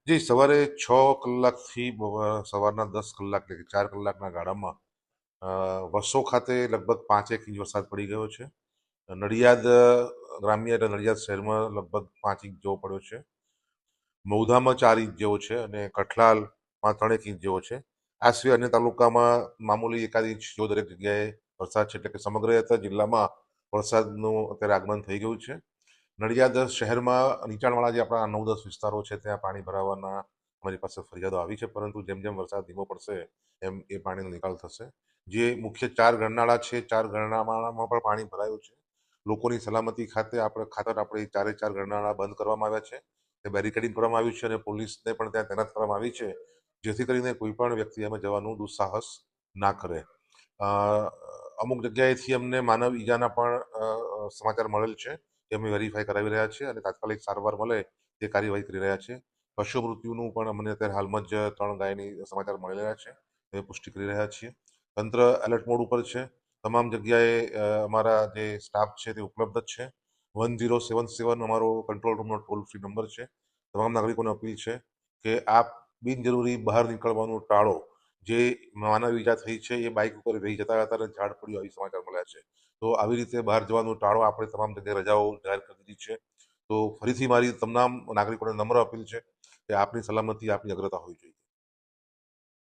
જી, સવારે 6 કલાકથી સવારના 10 કલાક એટલે કે 4 કલાકના ગાળામાં વસો ખાતે લગભગ 5 ઇંચ વરસાદ પડી ગયો છે. નડિયાદ ગ્રામ્ય એટલે નડિયાદ શહેરમાં લગભગ 5 ઇંચ જેવો પડ્યો છે. મૌધામાં 4 ઇંચ જેવો છે અને કઠલાલમાં 3 ઇંચ જેવો છે. આ સિવાય અન્ય તાલુકામાં મામૂલી એકાદ ઇંચ જેવો દરેક જગ્યાએ વરસાદ છે, એટલે કે સમગ્ર જિલ્લામાં વરસાદનું અત્યારે આગમન થઈ ગયું છે. નડિયાદ શહેરમાં નીચાણવાળા જે આપણા 9-10 વિસ્તારો છે ત્યાં પાણી ભરાવાના અમારી પાસે ફરિયાદો આવી છે, પરંતુ જેમ જેમ વરસાદ ધીમો પડશે એમ એ પાણીનો નિકાલ થશે. જે મુખ્ય 4 ગરનાળા છે, 4 ગરનાળામાં પણ પાણી ભરાયું છે. લોકોની સલામતી ખાતર આપણે ચારે 4 ગરનાળા બંધ કરવામાં આવ્યા છે, તે બેરિકેડિંગ કરવામાં આવ્યું છે અને પોલીસને પણ ત્યાં તૈનાત કરવામાં આવી છે, જેથી કરીને કોઈ પણ વ્યક્તિ એમાં જવાનું દુસ્સાહસ ના કરે. અમુક જગ્યાએથી અમને માનવ ઈજાના પણ સમાચાર મળેલ છે, એ અમે વેરીફાઈ કરાવી રહ્યા છીએ અને તાત્કાલિક સારવાર મળે તે કાર્યવાહી કરી રહ્યા છે. પશુ મૃત્યુનું પણ અમને અત્યારે હાલમાં જ 3 ગાયની સમાચાર મળી રહ્યા છે, એ પુષ્ટિ કરી રહ્યા છીએ. તંત્ર એલર્ટ મોડ ઉપર છે. તમામ જગ્યાએ અમારા જે સ્ટાફ છે તે ઉપલબ્ધ જ છે. 1077 અમારો કંટ્રોલ રૂમનો ટોલ ફ્રી નંબર છે. તમામ નાગરિકોને અપીલ છે કે આપ બિનજરૂરી બહાર નીકળવાનું ટાળો. જે માનવ ઈજા થઈ છે એ બાઇક ઉપર વહી જતા હતા અને ઝાડ પડ્યું આવી સમાચાર મળ્યા છે. તો આવી રીતે બહાર જવાનું ટાળો. આપણે તમામ જગ્યાએ રજાઓ જાહેર કરી દીધી છે. તો ફરીથી મારી તમામ નાગરિકોને નમ્ર અપીલ છે કે આપની સલામતી આપની અગ્રતા હોવી જોઈએ.